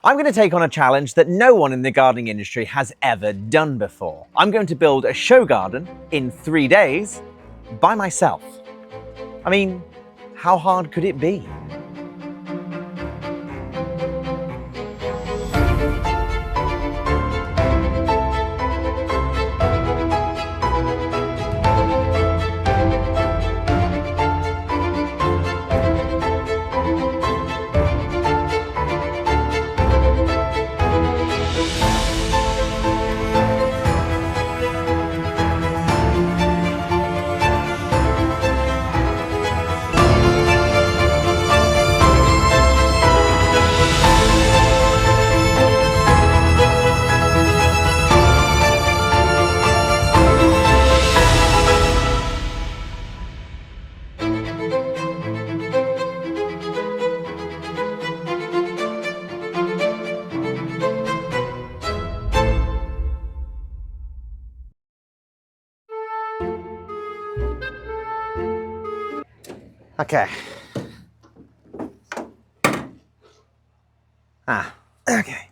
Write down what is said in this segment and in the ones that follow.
I'm going to take on a challenge that no one in the gardening industry has ever done before. I'm going to build a show garden in 3 days by myself. I mean, how hard could it be? Okay. Okay.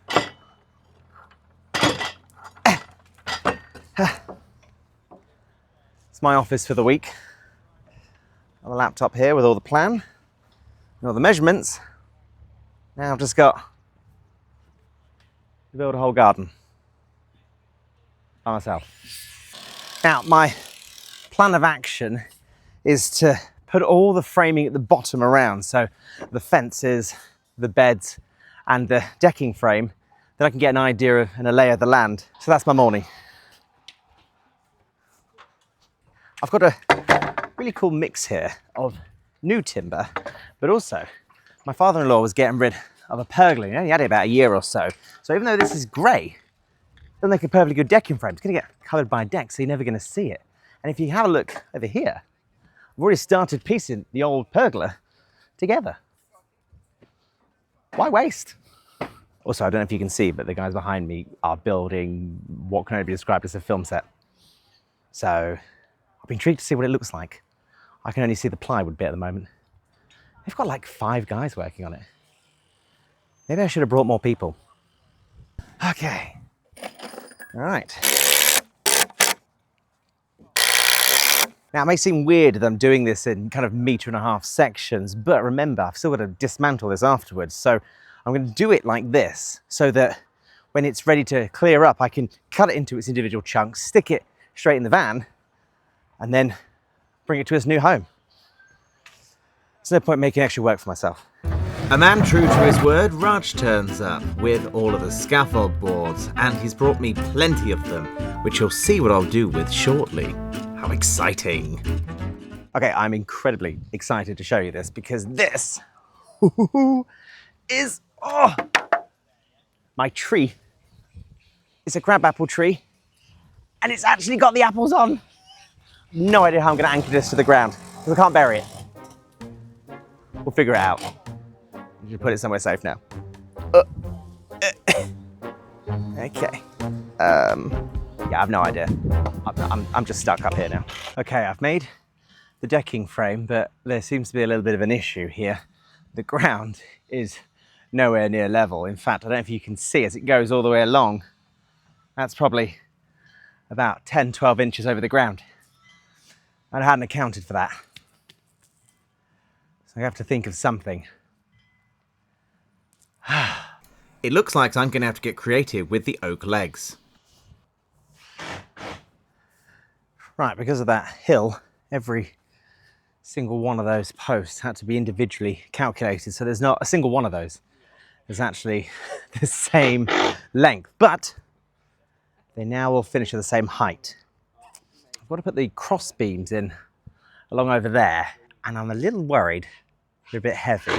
It's my office for the week. Got the laptop here with all the plan and all the measurements. Now I've just got to build a whole garden by myself. Now my plan of action is to put all the framing at the bottom around, so the fences, the beds and the decking frame, then I can get an idea of and a lay of the land. So that's my morning. I've got a really cool mix here of new timber, but also my father-in-law was getting rid of a pergola. He only had it about a year or so. So even though this is grey, it'll make a perfectly good decking frame. It's going to get covered by a deck, so you're never going to see it. And if you have a look over here, I've already started piecing the old pergola together. Why waste? Also, I don't know if you can see, but the guys behind me are building what can only be described as a film set. So I'll be intrigued to see what it looks like. I can only see the plywood bit at the moment. They've got like 5 guys working on it. Maybe I should have brought more people. Okay. All right. Now, it may seem weird that I'm doing this in kind of 1.5 meter sections, but remember, I've still got to dismantle this afterwards. So I'm going to do it like this so that when it's ready to clear up, I can cut it into its individual chunks, stick it straight in the van, and then bring it to its new home. There's no point making extra work for myself. A man true to his word, Raj turns up with all of the scaffold boards, and he's brought me plenty of them, which you'll see what I'll do with shortly. How exciting. Okay, I'm incredibly excited to show you this because this is, my tree. It's a crabapple tree and it's actually got the apples on. No idea how I'm going to anchor this to the ground because I can't bury it. We'll figure it out. You should put it somewhere safe now. Okay. Yeah, I've no idea. I'm just stuck up here now. Okay, I've made the decking frame, but there seems to be a little bit of an issue here. The ground is nowhere near level. In fact, I don't know if you can see as it goes all the way along. That's probably about 10, 12 inches over the ground. I hadn't accounted for that. So I have to think of something. It looks like I'm going to have to get creative with the oak legs. Right, because of that hill, every single one of those posts had to be individually calculated. So there's not a single one of those is actually the same length, but they now all finish at the same height. I've got to put the cross beams in along over there, and I'm a little worried they're a bit heavy,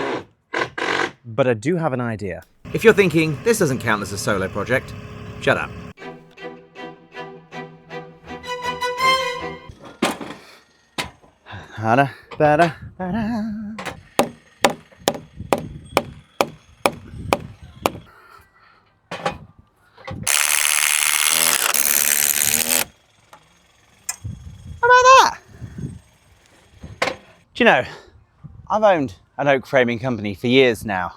but I do have an idea. If you're thinking this doesn't count as a solo project, shut up. Bada, bada, bada. How about that? Do you know, I've owned an oak framing company for years now.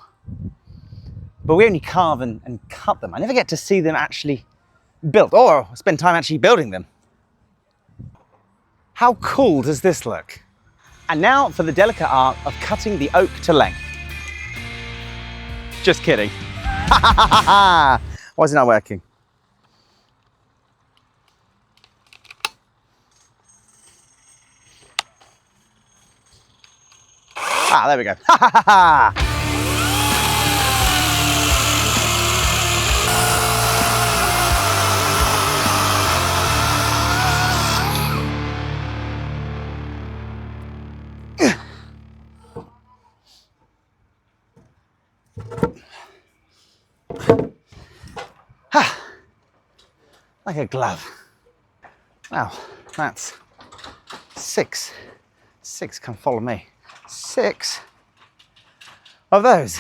but we only carve and cut them. I never get to see them actually built or spend time actually building them. How cool does this look? And now for the delicate art of cutting the oak to length. Just kidding. Why is it not working? Ah, there we go. Ha ha ha ha! Like a glove. Wow, that's six. Come follow me. 6 of those.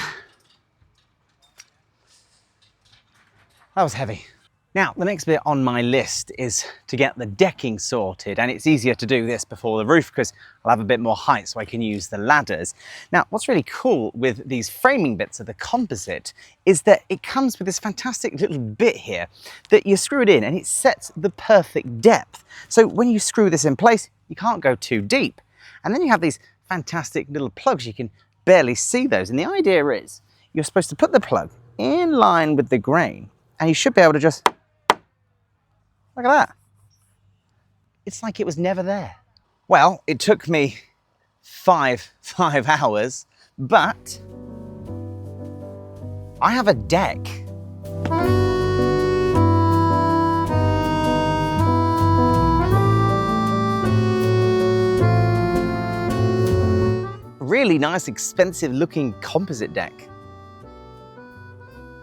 That was heavy. Now, the next bit on my list is to get the decking sorted, and it's easier to do this before the roof because I'll have a bit more height so I can use the ladders. Now, what's really cool with these framing bits of the composite is that it comes with this fantastic little bit here that you screw it in and it sets the perfect depth. So when you screw this in place, you can't go too deep. And then you have these fantastic little plugs. You can barely see those. And the idea is you're supposed to put the plug in line with the grain and you should be able to just, look at that. It's like it was never there. Well, it took me five hours, but I have a deck. Really nice, expensive looking composite deck.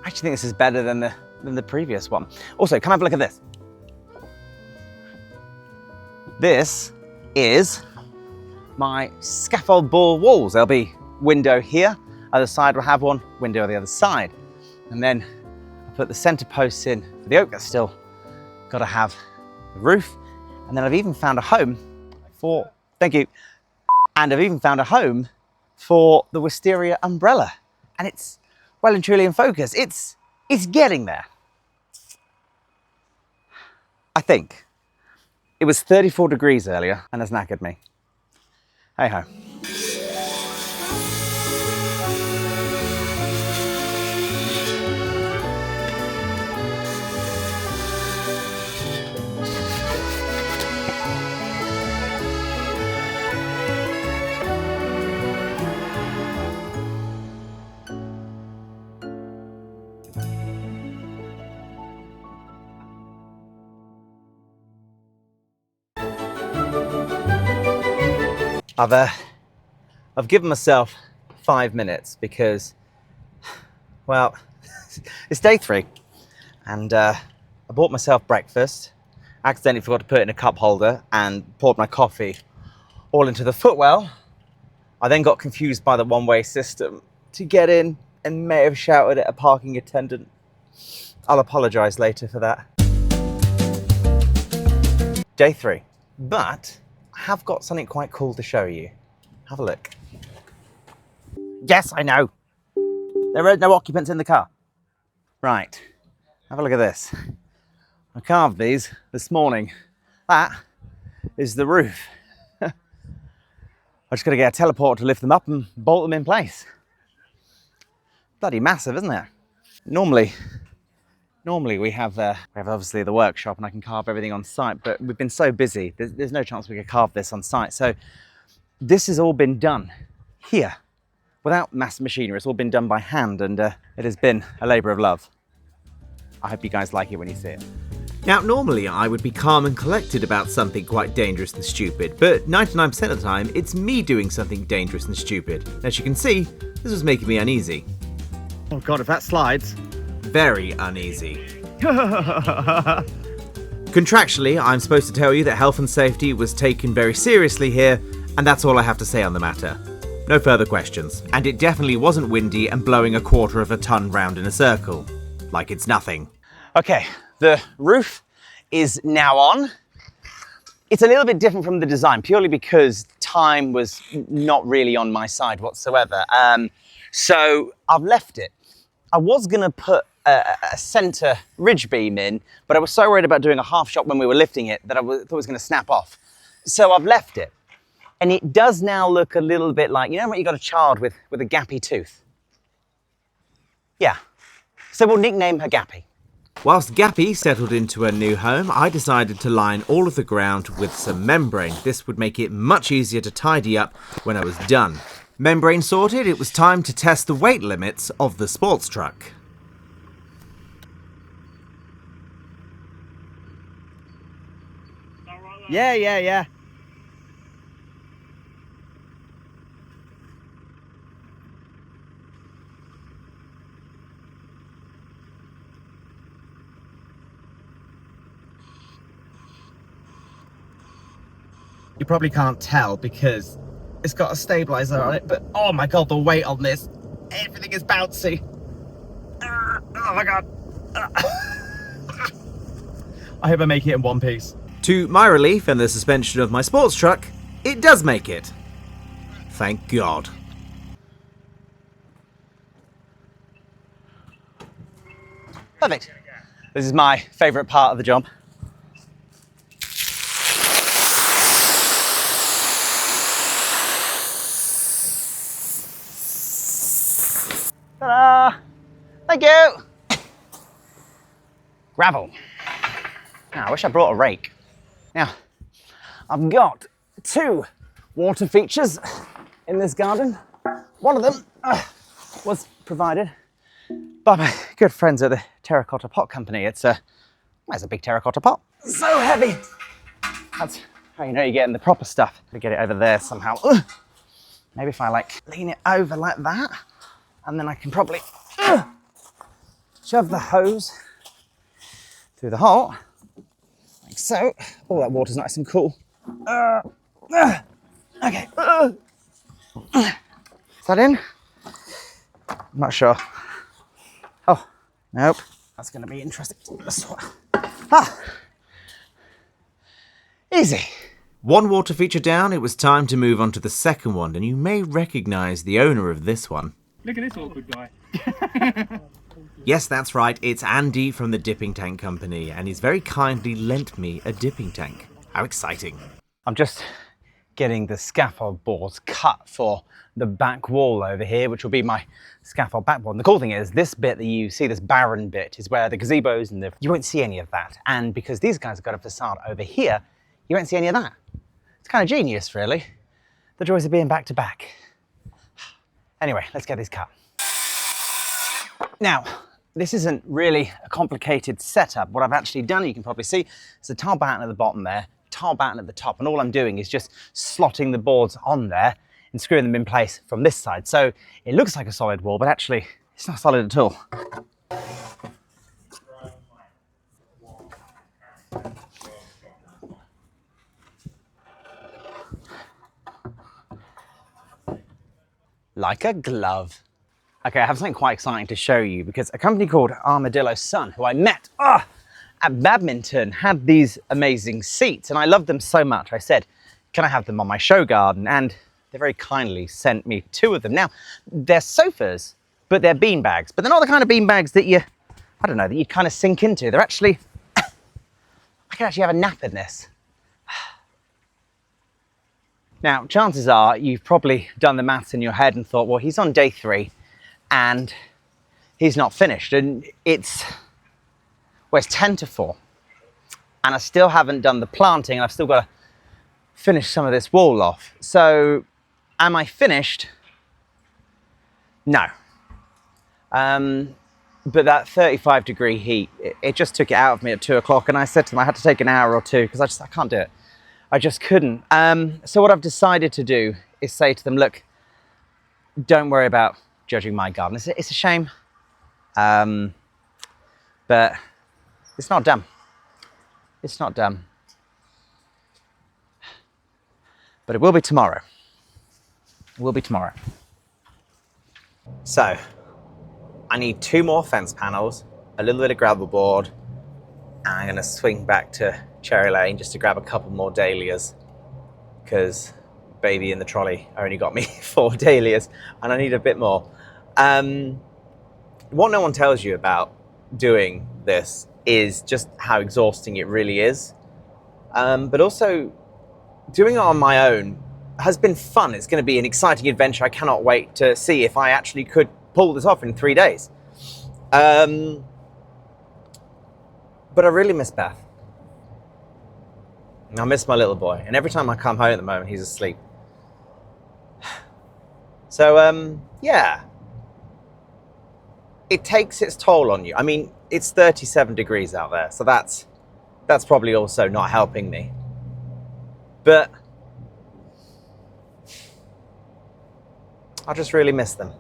I actually think this is better than the previous one. Also, come have a look at this. This is my scaffold board walls. There'll be window here, other side will have one, window on the other side. And then I put the center posts in for the oak that's still got to have the roof. And then I've even found a home for, thank you, and I've even found a home for the wisteria umbrella. And it's well and truly in focus. It's getting there. I think. It was 34 degrees earlier and has knackered me. Hey ho. I've given myself 5 minutes because, well, it's day 3 and I bought myself breakfast, accidentally forgot to put it in a cup holder and poured my coffee all into the footwell. I then got confused by the one-way system to get in and may have shouted at a parking attendant. I'll apologise later for that. Day 3, but I have got something quite cool to show you. Have a look. Yes, I know. There are no occupants in the car. Right, have a look at this. I carved these this morning. That is the roof. I just got to get a teleporter to lift them up and bolt them in place. Bloody massive, isn't it? Normally we have obviously the workshop and I can carve everything on site, but we've been so busy, there's no chance we could carve this on site. So this has all been done here without massive machinery. It's all been done by hand and it has been a labour of love. I hope you guys like it when you see it. Now, normally I would be calm and collected about something quite dangerous and stupid, but 99% of the time it's me doing something dangerous and stupid. As you can see, this was making me uneasy. Oh God, if that slides. Very uneasy. Contractually, I'm supposed to tell you that health and safety was taken very seriously here, and that's all I have to say on the matter. No further questions. And it definitely wasn't windy and blowing a quarter of a ton round in a circle. Like it's nothing. Okay, the roof is now on. It's a little bit different from the design, purely because time was not really on my side whatsoever. So I've left it. I was going to put a centre ridge beam in, but I was so worried about doing a half shot when we were lifting it that I thought it was going to snap off. So I've left it. And it does now look a little bit like, you know when you got a child with a gappy tooth? Yeah. So we'll nickname her Gappy. Whilst Gappy settled into her new home, I decided to line all of the ground with some membrane. This would make it much easier to tidy up when I was done. Membrane sorted, it was time to test the weight limits of the sports truck. Yeah. You probably can't tell because it's got a stabilizer on it, but oh my god, the weight on this, everything is bouncy. Oh my god. I hope I make it in one piece. To my relief and the suspension of my sports truck, it does make it. Thank God. Perfect. This is my favourite part of the job. Ta-da! Thank you! Gravel. Now, I wish I brought a rake. Now, I've got 2 water features in this garden. One of them was provided by my good friends at the Terracotta Pot Company. It's a big terracotta pot. So heavy! That's how you know you're getting the proper stuff. To get it over there somehow. Maybe if I lean it over like that, and then I can probably shove the hose through the hole, like so. Oh, that water's nice and cool. Okay. Is that in? I'm not sure. Oh, nope. That's going to be interesting. Easy. One water feature down, it was time to move on to the second one, and you may recognise the owner of this one. Look at this awkward guy. Yes, that's right, it's Andy from the Dipping Tank Company, and he's very kindly lent me a dipping tank. How exciting. I'm just getting the scaffold boards cut for the back wall over here, which will be my scaffold backboard. And the cool thing is, this bit that you see, this barren bit, is where the gazebos and you won't see any of that. And because these guys have got a facade over here, you won't see any of that. It's kind of genius, really. The joys of being back to back. Anyway, let's get this cut. Now, this isn't really a complicated setup. What I've actually done, you can probably see, is a tile batten at the bottom there, tile batten at the top, and all I'm doing is just slotting the boards on there and screwing them in place from this side. So it looks like a solid wall, but actually it's not solid at all. Like a glove. Okay, I have something quite exciting to show you because a company called Armadillo Sun, who I met at badminton, had these amazing seats, and I loved them so much. I said, can I have them on my show garden? And they very kindly sent me 2 of them. Now, they're sofas, but they're bean bags, but they're not the kind of bean bags that you kind of sink into. They're actually, I can actually have a nap in this. Now, chances are you've probably done the maths in your head and thought, well, he's on day 3 and he's not finished. And it's 10 to 4. And I still haven't done the planting, and I've still got to finish some of this wall off. So, am I finished? No. But that 35-degree heat, it just took it out of me at 2 o'clock, and I said to them I had to take an hour or 2 because I can't do it. I just couldn't. So what I've decided to do is say to them, look, don't worry about judging my garden. It's a shame, but it's not done. It's not done. But it will be tomorrow. It will be tomorrow. So, I need 2 more fence panels, a little bit of gravel board, and I'm gonna swing back to Cherry Lane just to grab a couple more dahlias, because baby in the trolley only got me 4 dahlias and I need a bit more. what no one tells you about doing this is just how exhausting it really is. But also, doing it on my own has been fun. It's going to be an exciting adventure. I cannot wait to see if I actually could pull this off in 3 days. But I really miss Beth. I miss my little boy. And every time I come home at the moment, he's asleep. So, yeah. It takes its toll on you. I mean, it's 37 degrees out there, so that's probably also not helping me. But I just really miss them.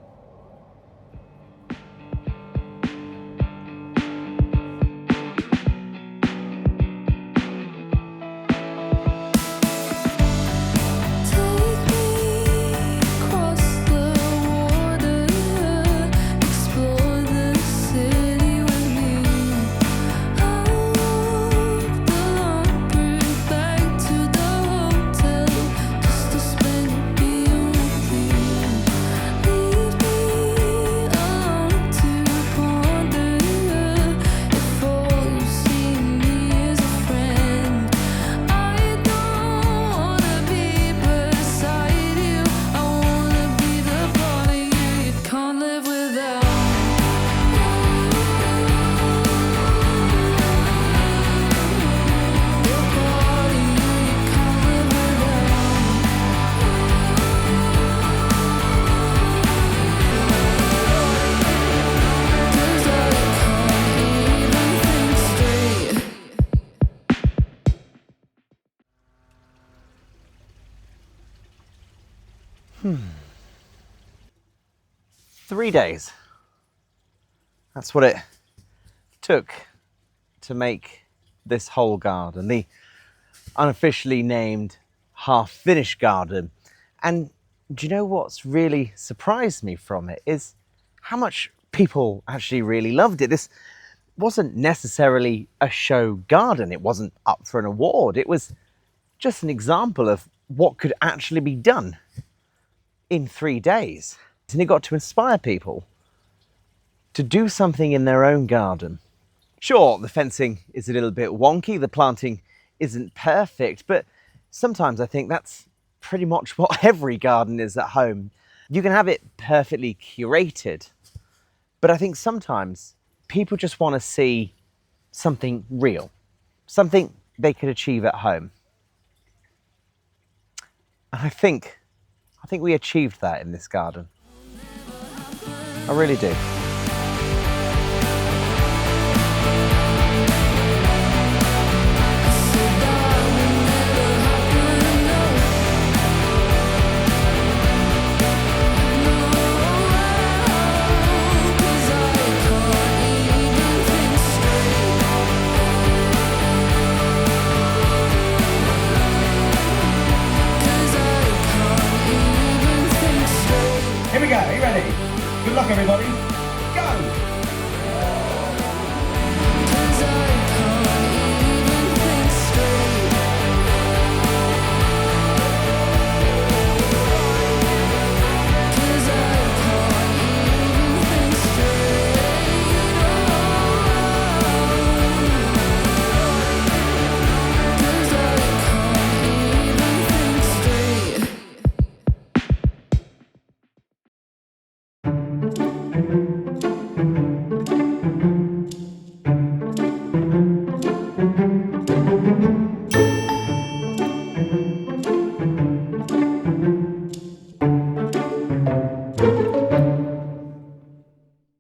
Three days. That's what it took to make this whole garden, the unofficially named half-finished garden. And do you know what's really surprised me from it is how much people actually really loved it. This wasn't necessarily a show garden. It wasn't up for an award. It was just an example of what could actually be done in 3 days. And it got to inspire people to do something in their own garden. Sure, the fencing is a little bit wonky, the planting isn't perfect, but sometimes I think that's pretty much what every garden is at home. You can have it perfectly curated, but I think sometimes people just want to see something real, something they could achieve at home. And I think we achieved that in this garden. I really do.